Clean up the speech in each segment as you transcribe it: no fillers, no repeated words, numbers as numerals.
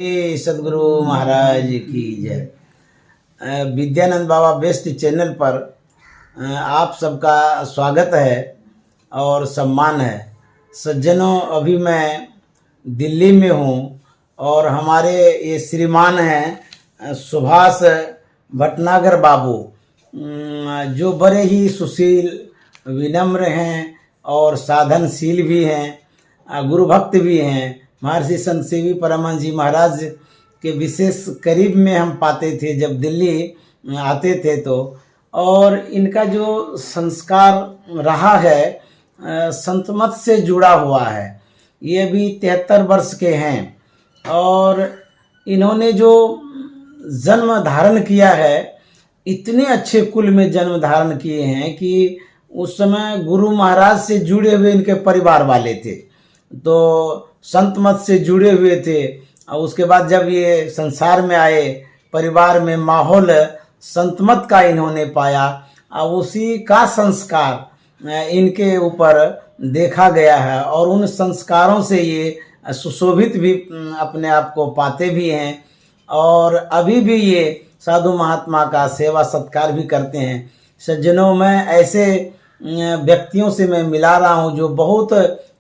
सदगुरु महाराज की जय। विद्यानंद बाबा बेस्ट चैनल पर आप सबका स्वागत है और सम्मान है। सज्जनों, अभी मैं दिल्ली में हूँ और हमारे ये श्रीमान हैं सुभाष भटनागर बाबू, जो बड़े ही सुशील, विनम्र हैं और साधनशील भी हैं, गुरु भक्त भी हैं। महर्षि संत सेवी परमहंस जी महाराज के विशेष करीब में हम पाते थे जब दिल्ली आते थे तो। और इनका जो संस्कार रहा है संत मत से जुड़ा हुआ है। ये भी 73 वर्ष के हैं और इन्होंने जो जन्म धारण किया है, इतने अच्छे कुल में जन्म धारण किए हैं कि उस समय गुरु महाराज से जुड़े हुए इनके परिवार वाले थे, तो संत मत से जुड़े हुए थे। और उसके बाद जब ये संसार में आए, परिवार में माहौल संत मत का इन्होंने पाया और उसी का संस्कार इनके ऊपर देखा गया है और उन संस्कारों से ये सुशोभित भी अपने आप को पाते भी हैं और अभी भी ये साधु महात्मा का सेवा सत्कार भी करते हैं। सज्जनों, मैं ऐसे व्यक्तियों से मैं मिला रहा हूँ जो बहुत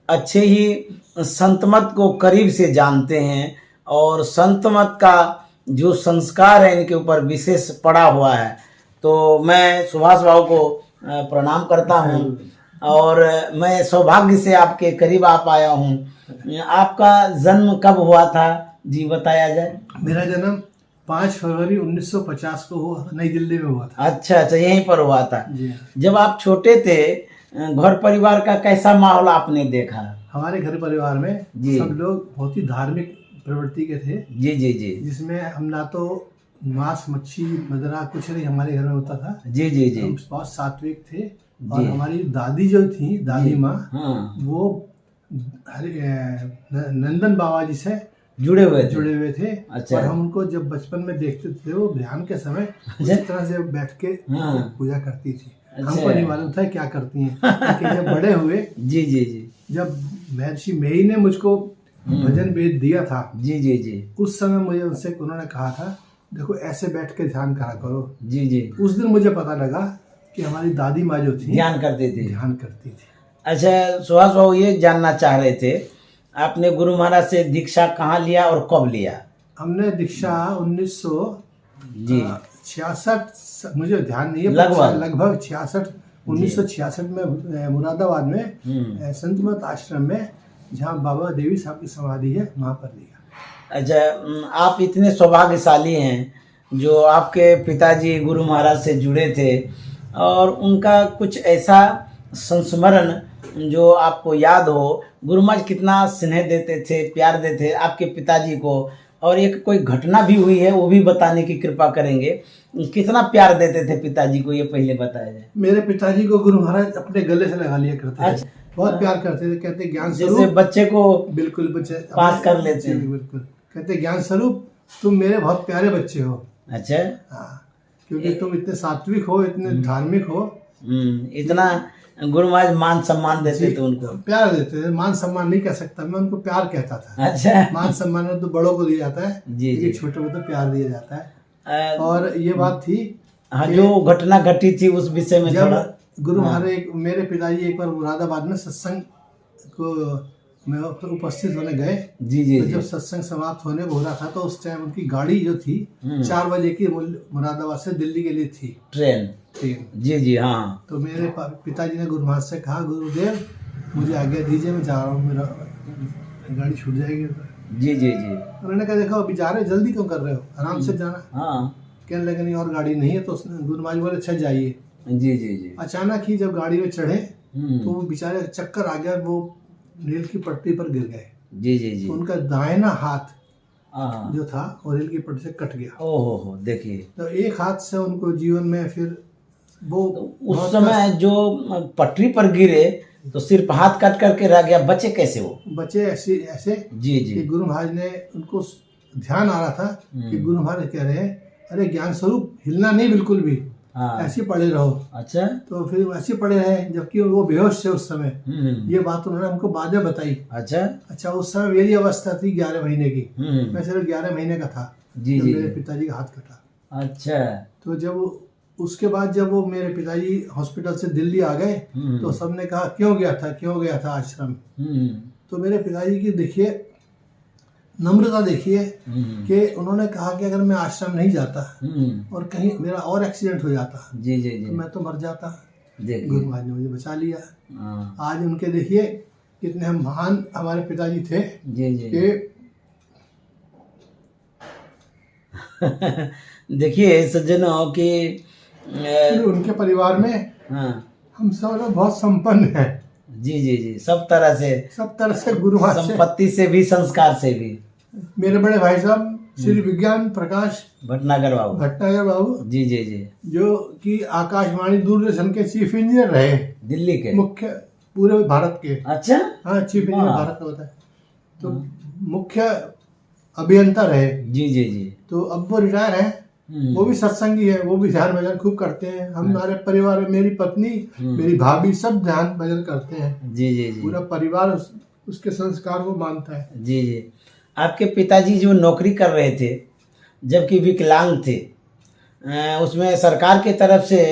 अच्छे ही संत मत को करीब से जानते हैं और संत मत का जो संस्कार है इनके ऊपर विशेष पड़ा हुआ है। तो मैं सुभाष बाबू को प्रणाम करता हूँ और मैं सौभाग्य से आपके करीब आ पाया हूँ। आपका जन्म कब हुआ था जी, बताया जाए। मेरा जन्म 5 फरवरी 1950 को हुआ, नई दिल्ली में हुआ था। अच्छा, यहीं पर हुआ था जी। जब आप छोटे थे, घर परिवार का कैसा माहौल आपने देखा? हमारे घर परिवार में सब लोग बहुत ही धार्मिक प्रवृत्ति के थे। जी जी जी। जिसमें हम ना तो मांस मच्छी मदरा कुछ नहीं हमारे घर में होता था। जी जी जी। हम बहुत सात्विक थे और हमारी दादी जो थी, दादी माँ, वो नंदन बाबा जी से जुड़े हुए थे। अच्छा। और हम उनको जब बचपन में देखते थे वो ध्यान के समय इस तरह से बैठ के पूजा करती थी। हमको नहीं मालूम था क्या करती हैं। लेकिन जब बड़े हुए जी जी जी, जब महर्षि मेही ने मुझको भजन वेद दिया था जी जी जी, उस समय मुझे उनसे उन्होंने कहा था, देखो ऐसे बैठ के ध्यान करा करो जी जी। उस दिन मुझे पता लगा कि हमारी दादी माँ जो थी ध्यान करती थी। अच्छा सुभाष बाबू, ये जानना चाह रहे थे आपने गुरु महाराज से दीक्षा कहाँ लिया और कब लिया? हमने दीक्षा 1966, मुझे ध्यान नहीं है, लगभग 1966 में मुरादाबाद में संत मत आश्रम में, जहाँ बाबा देवी साहब की समाधि है, वहाँ पर लिया। अच्छा, आप इतने सौभाग्यशाली हैं जो आपके पिताजी गुरु महाराज से जुड़े थे और उनका कुछ ऐसा संस्मरण जो आपको याद हो। गुरु महाराज कितना स्नेह देते थे, प्यार देते थे आपके पिताजी को, और एक कोई घटना भी हुई है वो भी बताने की कृपा करेंगे। कितना प्यार देते थे पिताजी को, ये पहले बताया जाए। मेरे पिताजी को गुरु महाराज अपने गले से लगा लिया करते थे। बहुत प्यार करते थे। कहते ज्ञान स्वरूप, जैसे बच्चे को बिल्कुल बच्चे पास कर लेते हैं। बिल्कुल कहते ज्ञान स्वरूप तुम मेरे बहुत प्यारे बच्चे हो। अच्छा। हाँ, क्योंकि तुम इतने सात्विक हो, इतने धार्मिक हो। इतना गुरु महाराज मान सम्मान देते थे, उनको प्यार देते थे। मान सम्मान नहीं कह सकता मैं, उनको प्यार कहता था। अच्छा। मान सम्मान तो बड़ों को दिया जाता है जी, छोटे को तो प्यार दिया जाता है। और ये बात थी, हाँ, जो घटना घटी थी उस विषय में थोड़ा। गुरु महाराज, मेरे पिताजी एक बार मुरादाबाद में सत्संग को में उपस्थित होने गए जी जी। तो जब सत्संग समाप्त होने को हो रहा था तो उस टाइम उनकी गाड़ी जो थी 4 बजे की मुरादाबाद से दिल्ली के लिए थी, ट्रेन जी जी। हाँ, तो मेरे पिताजी ने गुरु महाराज से कहा, गुरुदेव मुझे आज्ञा दीजिए, मैं जा रहा हूँ, मेरा गाड़ी छूट जाएगी। जी जी जी। उन्होंने कहा, देखो अभी जा रहे, जल्दी क्यों कर रहे हो, आराम से जाना। हाँ। कहने लगे नहीं और गाड़ी नहीं है। तो गुरु महाराज बोले अच्छा जाइए। जी जी जी। अचानक ही जब गाड़ी में चढ़े तो वो बेचारे चक्कर आ गया, वो रेल की पटरी पर गिर गए। जी जी जी। तो उनका दाहिना हाथ जो था वो रेल की पटरी से कट गया। ओहो, देखिए। तो एक हाथ से उनको जीवन में फिर वो उस समय जो पटरी पर गिरे तो सिर्फ हाथ कट करके रह गया, बचे कैसे? वो बचे ऐसे जी जी कि गुरु महाराज ने उनको ध्यान आ रहा था कि गुरु महाराज कह रहे हैं, अरे ज्ञान स्वरूप हिलना नहीं बिल्कुल भी, हाँ। ऐसे पड़े रहो। अच्छा। तो फिर ऐसे पड़े रहे, जबकि वो बेहोश थे उस समय। ये बात उन्होंने हमको बाद में बताई। अच्छा, उस समय मेरी अवस्था थी 11 महीने की। मैं सिर्फ 11 महीने का था जब मेरे पिताजी का हाथ कटा। अच्छा। तो जब उसके बाद जब वो मेरे पिताजी हॉस्पिटल से दिल्ली आ गए तो सबने कहा क्यों गया था आश्रम। तो मेरे पिताजी की देखिए नम्रता देखिए कि उन्होंने कहा कि अगर मैं आश्रम नहीं जाता और कहीं मेरा और एक्सीडेंट हो जाता तो मैं तो मर जाता। गुरु महाराज ने मुझे बचा लिया। आज उनके देखिए कितने हम महान हमारे पिताजी थे कि देखिए सज्जनों कि उनके परिवार में हम सब लोग बहुत संपन्न हैं। जी सब तरह से गुरु महाराज संपत्ति से भी संस्कार से भी। मेरे बड़े भाई साहब श्री विज्ञान प्रकाश भटनागर बाबू जी जो कि आकाशवाणी दूरदर्शन के चीफ इंजीनियर रहे, दिल्ली के मुख्य पूरे भारत के। अच्छा। हाँ, चीफ इंजीनियर भारत का होता है, तो मुख्य अभियंता रहे। जी। तो अब वो रिटायर है। वो भी सत्संगी है, वो भी ध्यान भजन खूब करते हैं। हमारे परिवार में मेरी पत्नी, मेरी भाभी सब ध्यान भजन करते हैं। जी। पूरा परिवार उसके संस्कार को मानता है। जी। आपके पिताजी जो नौकरी कर रहे थे जबकि विकलांग थे, उसमें सरकार की तरफ से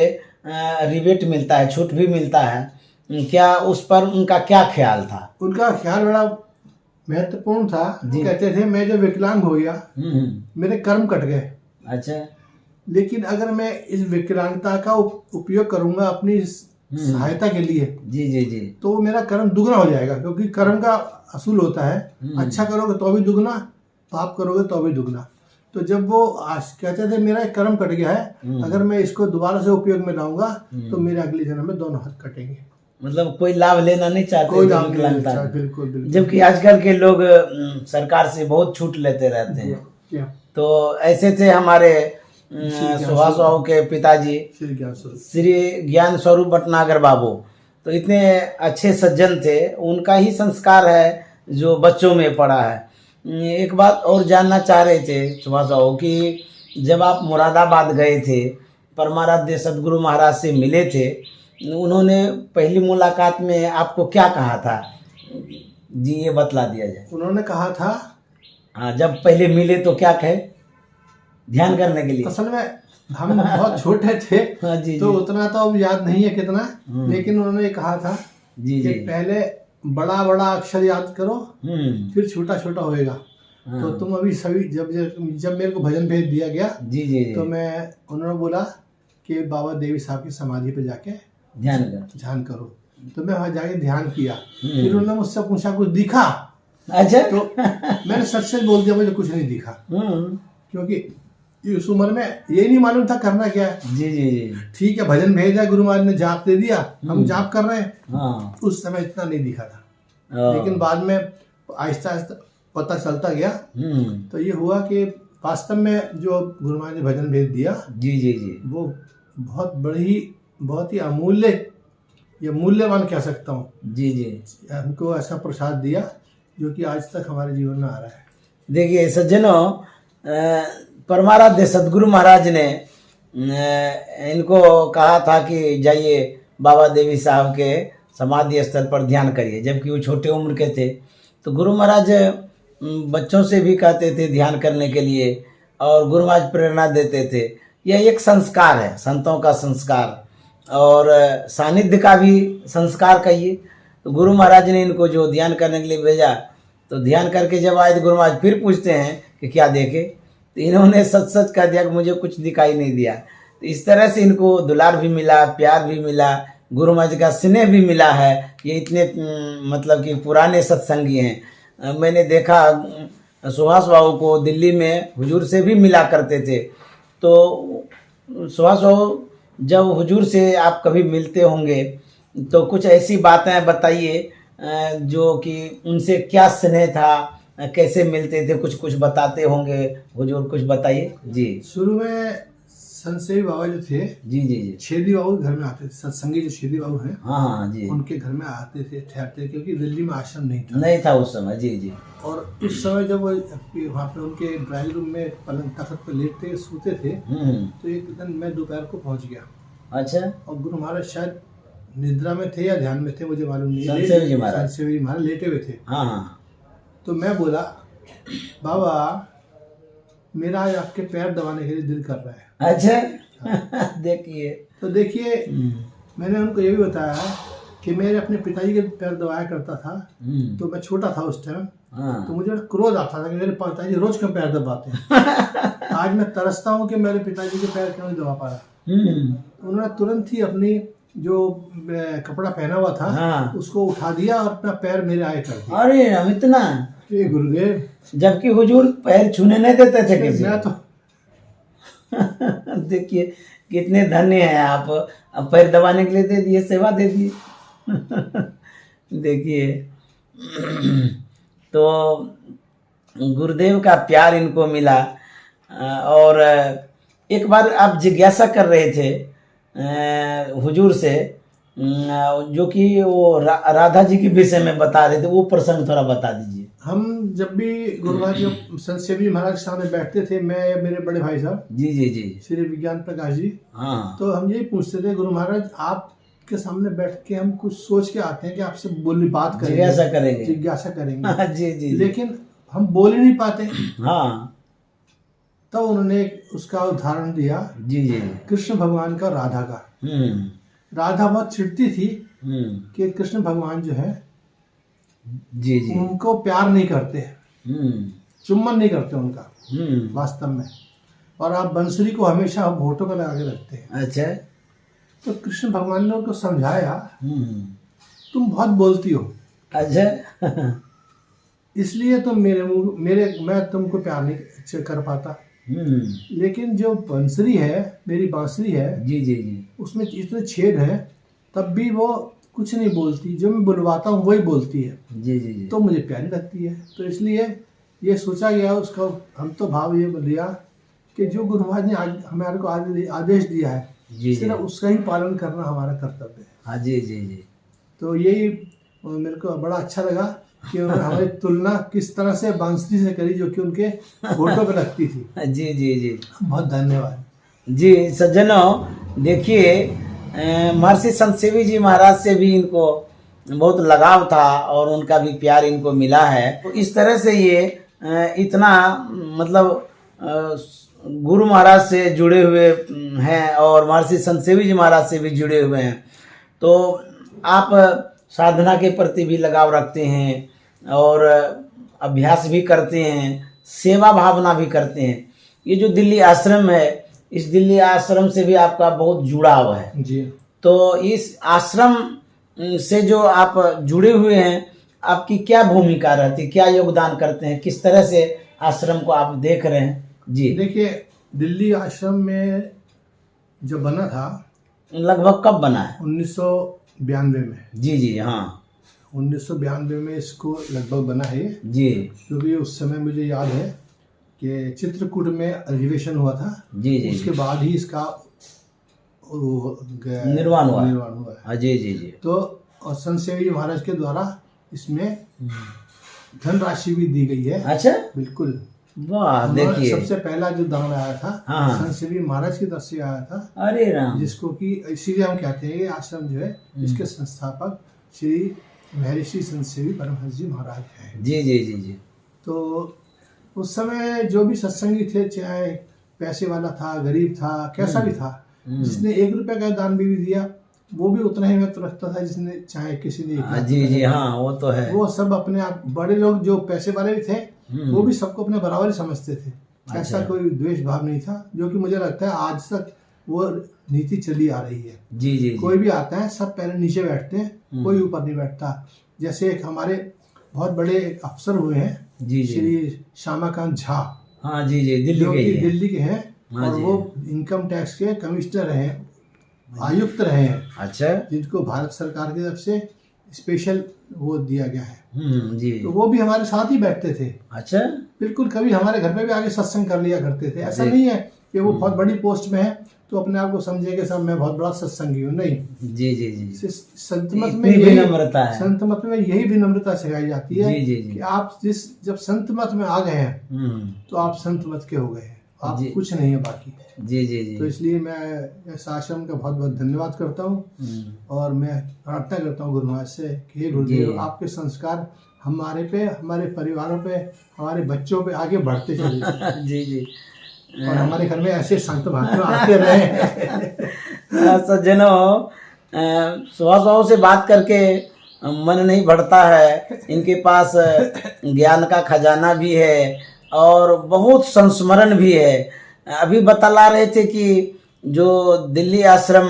रिबेट मिलता है, छूट भी मिलता है, क्या उस पर उनका क्या ख्याल था? उनका ख्याल बड़ा महत्वपूर्ण था। कहते थे मैं जब विकलांग हो गया मेरे कर्म कट गए। अच्छा। लेकिन अगर मैं इस विकलांगता का उपयोग करूंगा अपनी सहायता के लिए जी तो मेरा कर्म दुगना हो जाएगा, क्योंकि कर्म का असूल होता है अच्छा करोगे तो भी दुगना, पाप करोगे तो भी दुगना। तो जब वो कहते थे मेरा एक कर्म कट गया है, अगर मैं इसको दोबारा से उपयोग में लाऊंगा तो मेरे अगले जन्म में दोनों हाथ कटेंगे। मतलब कोई लाभ लेना नहीं चाहते, कोई लाभ नहीं चाहता। बिल्कुल। जबकि आजकल के लोग सरकार से बहुत छूट लेते रहते हैं। तो ऐसे थे हमारे सुभाष बाबू के पिताजी श्री ज्ञान स्वरूप भटनागर बाबू। तो इतने अच्छे सज्जन थे, उनका ही संस्कार है जो बच्चों में पड़ा है। एक बात और जानना चाह रहे थे सुभाष बाबू कि जब आप मुरादाबाद गए थे, परमाराध्य सदगुरु महाराज से मिले थे, उन्होंने पहली मुलाकात में आपको क्या कहा था जी, ये बतला दिया जाए। उन्होंने कहा था, हाँ, जब पहले मिले तो क्या कहे? ध्यान करने के लिए। असल में हम बहुत छोटे थे तो उतना तो अब याद नहीं है कितना, लेकिन उन्होंने कहा था कि पहले बड़ा बड़ा अक्षर याद करो फिर छोटा छोटा होएगा। तो तुम अभी सभी जब मेरे को भजन भेज दिया गया तो मैं उन्होंने बोला कि बाबा देवी साहब की समाधि पे जाके ध्यान करो। तो मैं वहाँ जाके ध्यान किया। फिर उन्होंने मुझसे पूछा कुछ दिखा? अच्छा। तो मैंने सच बोल दिया मुझे कुछ नहीं दिखा, क्योंकि इस उम्र में ये नहीं मालूम था करना क्या है। जी। ठीक है, भजन भेजा, गुरु महाराज ने जाप दे दिया, हम जाप कर रहे हैं। उस समय इतना नहीं दिखा था, लेकिन बाद में आहिस्ता आहिस्ता पता चलता गया। तो ये हुआ कि वास्तव में जो गुरु महाराज ने भजन भेज दिया जी वो बहुत ही अमूल्य, ये मूल्यवान कह सकता हूँ। जी। हमको ऐसा प्रसाद दिया जो कि आज तक हमारे जीवन में आ रहा है। देखिए सज्जनों, परमाराध्य सदगुरु महाराज ने इनको कहा था कि जाइए बाबा देवी साहब के समाधि स्थल पर ध्यान करिए, जबकि वो छोटे उम्र के थे। तो गुरु महाराज बच्चों से भी कहते थे ध्यान करने के लिए, और गुरु महाराज प्रेरणा देते थे। यह एक संस्कार है, संतों का संस्कार और सानिध्य का भी संस्कार कहिए। तो गुरु महाराज ने इनको जो ध्यान करने के लिए भेजा, तो ध्यान करके जब आए तो गुरु महाराज फिर पूछते हैं कि क्या देखे? तो इन्होंने सच कह दिया कि मुझे कुछ दिखाई नहीं दिया। तो इस तरह से इनको दुलार भी मिला, प्यार भी मिला, गुरु महाराज का स्नेह भी मिला है। ये इतने मतलब कि पुराने सत्संगी हैं। मैंने देखा सुभाष बाबू को दिल्ली में हुजूर से भी मिला करते थे। तो सुभाष बाबू, जब हुजूर से आप कभी मिलते होंगे तो कुछ ऐसी बातें बताइए जो कि उनसे क्या स्नेह था, कैसे मिलते थे, कुछ बताते होंगे हुजूर, कुछ बताइए जी। शुरू में संत सेवी बाबा जो थे, जी जी जी, छेदी बाबू के घर में आते थे। सत्संगी जो छेदी बाबू हैं, हाँ हाँ जी, उनके घर में आते थे, ठहरते थे, क्योंकि दिल्ली में आश्रम नहीं था। नहीं था उस समय, जी जी, और उस समय जब वो वहाँ पे उनके ड्राइंग रूम में पलंग तख्त पे लेटते सोते थे, तो एक दिन मैं दोपहर को पहुँच गया। अच्छा, और गुरु महाराज शायद निद्रा में थे या ध्यान में थे, मुझे मालूम नहीं। संत सेवी जी महाराज, संत सेवी जी महाराज लेटे हुए थे। हाँ हाँ, तो मैं बोला, बाबा मेरा आज आपके पैर दबाने के लिए दिल कर रहा है। अच्छा देखिए, तो देखिए, मैंने उनको ये भी बताया कि मेरे अपने पिताजी के पैर दबाया करता था, तो मैं छोटा था उस टाइम, हाँ, तो मुझे क्रोध आता था कि मेरे पिताजी रोज क्यों पैर दबाते हैं। आज मैं तरसता हूँ कि मेरे पिताजी के पैर क्यों नहीं दबा पा रहा। उन्होंने तुरंत ही अपनी जो कपड़ा पहना हुआ था, हाँ, उसको उठा दिया और अपना पैर मेरे आगे कर दिया। अरे हम इतना, ये गुरुदेव, जबकि हुजूर पैर छूने नहीं देते थे किसी मैं तो देखिए कितने धन्य हैं आप, अब पैर दबाने के लिए दे दिए, सेवा दे दिए। देखिए, तो गुरुदेव का प्यार इनको मिला। और एक बार आप जिज्ञासा कर रहे थे हुजूर से, जो कि वो राधा जी के विषय में बता रहे थे, वो प्रसंग थोड़ा बता दीजिए। हम जब भी गुरु महाराज संत सेवी महाराज के सामने बैठते थे, मैं या मेरे बड़े भाई साहब जी जी जी, श्री विज्ञान प्रकाश जी, हाँ, तो हम यही पूछते थे, गुरु महाराज आपके सामने बैठ के हम कुछ सोच के आते हैं कि आपसे बात करेंगे, जिज्ञासा करेंगे, हाँ, जी जी, लेकिन हम बोल ही नहीं पाते। हाँ, तब उन्होंने उसका उदाहरण दिया, जी जी, कृष्ण भगवान का, राधा का। राधा बहुत चिढ़ती थी कि कृष्ण भगवान जो है, जी जी, उनको प्यार नहीं करते, चुम्बन नहीं करते उनका वास्तव में, और आप बंसुरी को हमेशा होठों पर लगा के रखते हैं। अच्छा, तो कृष्ण भगवान ने उनको समझाया, तुम बहुत बोलती हो, अच्छा, इसलिए तुम मैं तुमको प्यार नहीं कर पाता। लेकिन जो बंसुरी है, मेरी बांसुरी है, जी जी जी, उसमें इतने छेद है, तब भी वो कुछ नहीं बोलती, जो मैं बुलवाता हूँ वही बोलती है, जी जी जी, तो मुझे प्यारी लगती है। तो इसलिए ये सोचा गया, उसका हम तो भाव ये लिया कि जो गुरु महाराज ने हमारे को आदेश दिया है, सिर्फ उसका ही पालन करना हमारा कर्तव्य है। हाँ, जी जी जी, तो यही मेरे को बड़ा अच्छा लगा कि उन्होंने हमारी तुलना किस तरह से बांसुरी से करी, जो कि उनके होठों पे लगती थी। जी जी जी, बहुत धन्यवाद जी। सज्जनों, देखिए, महर्षि संत सेवी जी महाराज से भी इनको बहुत लगाव था और उनका भी प्यार इनको मिला है। तो इस तरह से ये इतना मतलब गुरु महाराज से जुड़े हुए हैं और महर्षि संत सेवी जी महाराज से भी जुड़े हुए हैं। तो आप साधना के प्रति भी लगाव रखते हैं और अभ्यास भी करते हैं, सेवा भावना भी करते हैं। ये जो दिल्ली आश्रम है, इस दिल्ली आश्रम से भी आपका बहुत जुड़ाव है जी। तो इस आश्रम से जो आप जुड़े हुए हैं, आपकी क्या भूमिका रहती है, क्या योगदान करते हैं, किस तरह से आश्रम को आप देख रहे हैं? जी, देखिए, दिल्ली आश्रम में जो बना था, लगभग कब बना है? 1992 में। जी जी, हाँ, 1992 में इसको लगभग बना है जी, क्योंकि उस समय मुझे याद है कि चित्रकूट में अधिवेशन हुआ था। जी जी, उसके बाद ही इसका निर्माण हुआ है। जी जी जी, तो और संत सेवी जी महाराज के द्वारा इसमें धनराशि भी दी गई है। अच्छा, बिल्कुल, वाह, देखिए, सबसे पहला जो दान आया था, हाँ, संत सेवी महाराज की तरफ से आया था। अरे राम, जिसको कि इसीलिए हम कहते हैं कि आश्रम जो है, इसके संस्थापक श्री महर्षि संत सेवी परमहंस जी महाराज हैं। जी जी जी जी, तो उस समय जो भी सत्संगी थे, चाहे पैसे वाला था, गरीब था, कैसा भी था, जिसने 1 रुपए का दान भी दिया, वो भी उतना ही महत्व रखता था जिसने, चाहे किसी ने जी जी, हाँ, वो तो है। वो सब अपने आप, बड़े लोग जो पैसे वाले भी थे, वो भी सबको अपने बराबर ही समझते थे। ऐसा कोई द्वेष भाव नहीं था, जो कि मुझे लगता है आज तक वो नीति चली आ रही है। जी जी, कोई भी आता है, सब पहले नीचे बैठते हैं, कोई ऊपर नहीं बैठता। जैसे एक हमारे बहुत बड़े अफसर हुए हैं, जी जी, श्री श्यामाकांत झा, हाँ, जी जी, दिल्ली जो के कि ही है। दिल्ली के हैं, हाँ और जी, वो इनकम टैक्स के कमिश्नर रहे हैं, आयुक्त रहे हैं, अच्छा, जिनको भारत सरकार की तरफ से स्पेशल वो दिया गया है। जी, तो वो भी हमारे साथ ही बैठते थे। अच्छा, बिल्कुल, कभी हमारे घर पे भी आके सत्संग कर लिया करते थे। ऐसा नहीं है कि वो बहुत बड़ी पोस्ट में है तो अपने आप को समझे कि सब मैं बहुत बड़ा सत्संगी हूँ, नहीं। जी जी जी, संत मत में इतनी यही विनम्रता है। संत मत में यही विनम्रता सिखाई जाती है जी जी जी, कि आप जब संत मत में आ गए हैं तो आप संत मत के हो गए हैं, आप कुछ नहीं है बाकी। जी जी जी, तो इसलिए मैं इस आश्रम का बहुत बहुत धन्यवाद करता हूँ और मैं प्रार्थना करता हूँ गुरु महाराज से कि हे गुरुदेव, आपके संस्कार हमारे पे, हमारे परिवारों पे, हमारे बच्चों पे आगे बढ़ते चले जी जी, और हमारे घर में ऐसे संत महात्मा आते रहे। सज्जनों, सुभाष से बात करके मन नहीं बढ़ता है। इनके पास ज्ञान का खजाना भी है और बहुत संस्मरण भी है। अभी बतला रहे थे कि जो दिल्ली आश्रम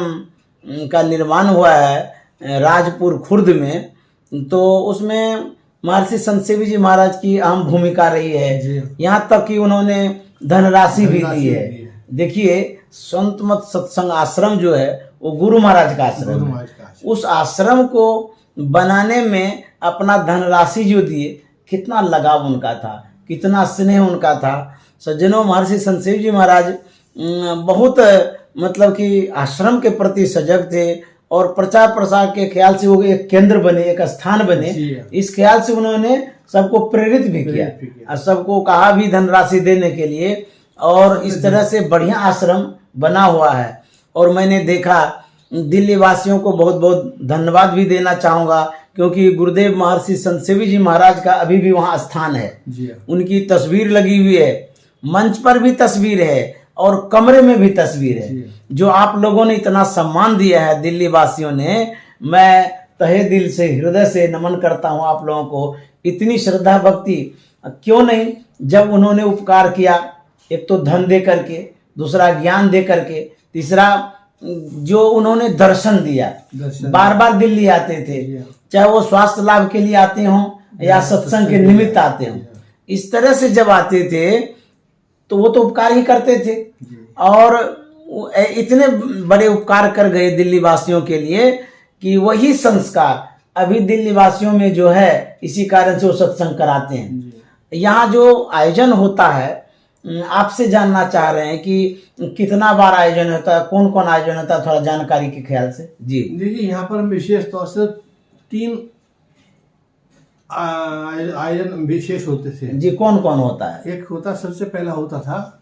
का निर्माण हुआ है राजपुर खुर्द में, तो उसमें महर्षि संत सेवी जी महाराज की अहम भूमिका रही है। यहाँ तक कि उन्होंने धनराशि भी दी है। देखिए, संत मत सत्संग आश्रम जो है वो गुरु महाराज का आश्रम है। उस आश्रम को बनाने में अपना धनराशि जो दिए, कितना लगाव उनका था, कितना स्नेह उनका था। सज्जनों, महर्षि संत सेवी जी महाराज बहुत मतलब कि आश्रम के प्रति सजग थे और प्रचार प्रसार के ख्याल से वो एक केंद्र बने, एक स्थान बने, इस ख्याल से उन्होंने सबको प्रेरित भी किया और सबको कहा भी धनराशि देने के लिए। और इस तरह से बढ़िया आश्रम बना हुआ है। और मैंने देखा, दिल्ली वासियों को बहुत बहुत धन्यवाद भी देना चाहूँगा, क्योंकि गुरुदेव महर्षि संत सेवी जी महाराज का अभी भी वहाँ स्थान है। उनकी तस्वीर लगी हुई है, मंच पर भी तस्वीर है और कमरे में भी तस्वीर है। जो आप लोगों ने इतना सम्मान दिया है दिल्ली वासियों ने, मैं तहे दिल से, हृदय से नमन करता हूँ आप लोगों को। इतनी श्रद्धा भक्ति क्यों नहीं, जब उन्होंने उपकार किया, एक तो धन दे करके, दूसरा ज्ञान दे करके, तीसरा जो उन्होंने दर्शन दिया। बार बार दिल्ली आते थे, चाहे वो स्वास्थ्य लाभ के लिए आते हों या सत्संग के निमित्त आते हों। इस तरह से जब आते थे तो वो तो उपकार ही करते थे और इतने बड़े उपकार कर गए दिल्ली वासियों के लिए कि वही संस्कार अभी दिल्ली वासियों में जो है, इसी कारण से वो सत्संग कराते हैं। यहाँ जो आयोजन होता है, आपसे जानना चाह रहे हैं कि कितना बार आयोजन होता है, कौन कौन आयोजन होता है, थोड़ा जानकारी के ख्याल से। जी देखिए, यहाँ पर विशेष तौर से 3 आयोजन विशेष होते थे। जी, कौन कौन होता है? एक होता, सबसे पहला होता था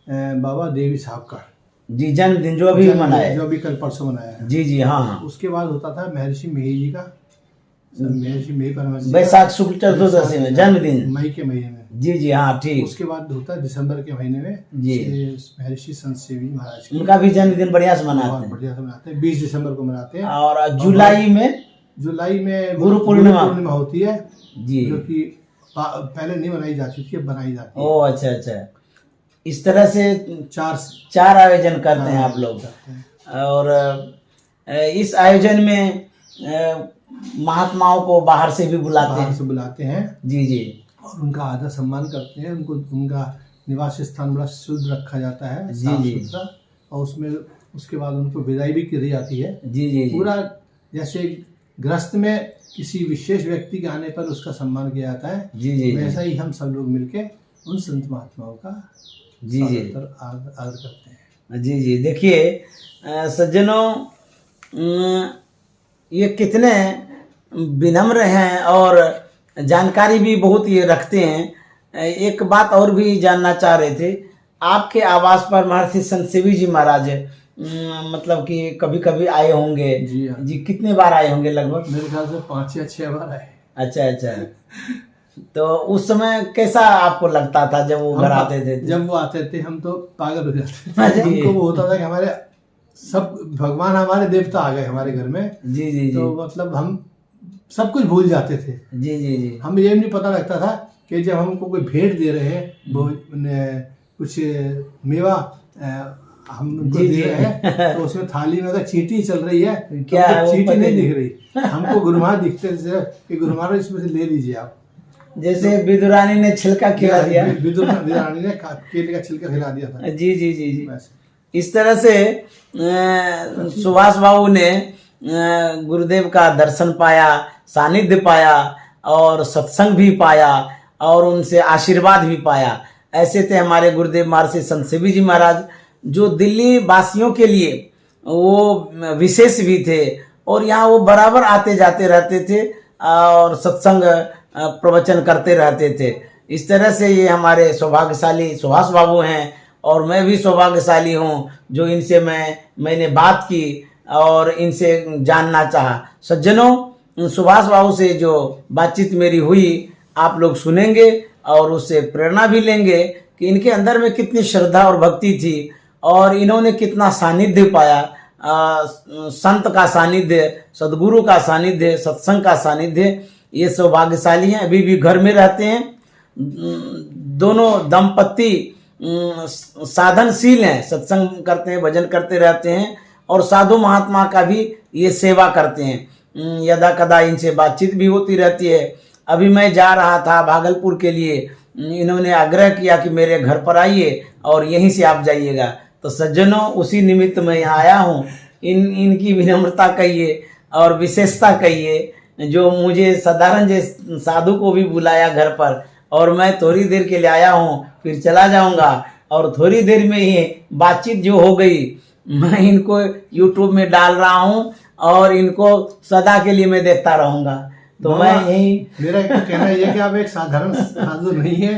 बाबा देवी साहब का जी जन्मदिन, जो अभी मनाया, जो अभी कल परसों मनाया है। जी जी, हाँ हाँ। उसके बाद होता था महर्षि मेही जी का, महर्षि मेही परमहंस बैसाख शुक्ल चतुर्दशी में जन्मदिन, मई के महीने में। जी जी, हाँ ठीक। उसके बाद होता है दिसंबर के महीने में जी, महर्षि संत सेवी महाराज, उनका भी जन्मदिन बढ़िया से मनाते हैं, बढ़िया से मनाते हैं। 20 दिसंबर को मनाते हैं। और जुलाई में गुरु पूर्णिमा होती है जी, जो कि पहले नहीं मनाई जाती थी, अब बनाई जाती है। ओ अच्छा अच्छा, इस तरह से 4 आयोजन करते हैं आप लोग। और इस आयोजन में महात्माओं को बाहर से भी बुलाते हैं। जी जी, और उनका आदर सम्मान करते हैं। उनको, उनका निवास स्थान बड़ा शुद्ध रखा जाता है, साफ सुथरा, और उसमें उसके बाद उनको विदाई भी की जाती है। जी जी, पूरा जैसे गृहस्थ में किसी विशेष व्यक्ति के आने पर उसका सम्मान किया जाता है, जी जी, वैसा ही हम सब लोग मिलके उन संत महात्माओं का जी जी आदर करते हैं। जी जी, देखिए सज्जनों, ये कितने विनम्र हैं और जानकारी भी बहुत ये रखते हैं। एक बात और भी जानना चाह रहे थे, आपके आवास पर महर्षि संत सेवी जी महाराज मतलब कि कभी कभी आए होंगे? जी हाँ। जी, कितने बार आए होंगे लगभग? मेरे ख्याल से 5 या 6 बार आए। अच्छा अच्छा। तो उस समय कैसा आपको लगता था जब वो घर आते थे? जब वो आते थे हम तो पागल हो जाते थे। हमको वो होता था कि हमारे सब भगवान, हमारे देवता आ गए हमारे घर में। जी जी, तो मतलब हम सब कुछ भूल जाते थे। जी जी जी, हमें ये नहीं पता लगता था कि जब हमको कोई भेंट दे रहे हैं, कुछ मेवा हम उनको दे रहे हैं, तो उसमें थाली में अगर चींटी चल रही है, क्या तो चींटी नहीं दिख रही, हमको गुरुमार दिखते थे कि गुरुमार इसमें से ले लीजिए आप। जैसे विदुरानी ने छिलका खिला दिया, विदुरानी ने केले का छिलका खिला दिया था। जी जी जी जी, इस तरह से सुभाष बाबू ने गुरुदेव का दर्शन पाया, सानिध्य पाया और सत्संग भी पाया और उनसे आशीर्वाद भी पाया। ऐसे थे हमारे गुरुदेव महर्षि संत सेवी जी महाराज। जो दिल्ली वासियों के लिए वो विशेष भी थे और यहाँ वो बराबर आते जाते रहते थे और सत्संग प्रवचन करते रहते थे। इस तरह से ये हमारे सौभाग्यशाली सुभाष बाबू हैं और मैं भी सौभाग्यशाली हूँ जो इनसे मैंने बात की और इनसे जानना चाहा। सज्जनों, सुभाष बाबू से जो बातचीत मेरी हुई आप लोग सुनेंगे और उससे प्रेरणा भी लेंगे कि इनके अंदर में कितनी श्रद्धा और भक्ति थी और इन्होंने कितना सानिध्य पाया, संत का सानिध्य, सदगुरु का सानिध्य, सत्संग का सानिध्य। ये सौभाग्यशाली हैं, अभी भी घर में रहते हैं। दोनों दंपत्ति साधनशील हैं, सत्संग करते हैं, भजन करते रहते हैं और साधु महात्मा का भी ये सेवा करते हैं। यदा कदा इनसे बातचीत भी होती रहती है। अभी मैं जा रहा था भागलपुर के लिए, इन्होंने आग्रह किया कि मेरे घर पर आइए और यहीं से आप जाइएगा। तो सज्जनों, उसी निमित्त मैं यहाँ आया हूँ। इनकी विनम्रता कहिए और विशेषता कहिए, जो मुझे साधारण साधु को भी बुलाया घर पर और मैं थोड़ी देर के लिए आया हूँ, फिर चला जाऊँगा और थोड़ी देर में ही बातचीत जो हो गई मैं इनको YouTube में डाल रहा हूँ और इनको सदा के लिए मैं देखता रहूँगा। तो मैं यही मेरा कहना यह है कि आप एक साधारण साधु नहीं है।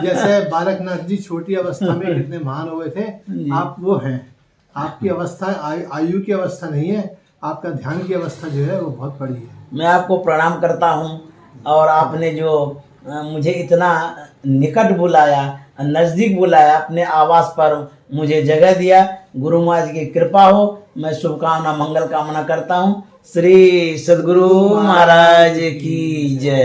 जैसे बालकनाथ जी छोटी अवस्था में कितने महान हुए थे, आप वो हैं। आपकी अवस्था आयु की अवस्था नहीं है, आपका ध्यान की अवस्था जो है वो बहुत बड़ी है। मैं आपको प्रणाम करता हूँ और आपने जो मुझे इतना निकट बुलाया, नज़दीक बुलाया, अपने आवास पर मुझे जगह दिया, गुरु महाराज की कृपा हो। मैं शुभकामना मंगल कामना करता हूँ। श्री सद्गुरु महाराज की जय।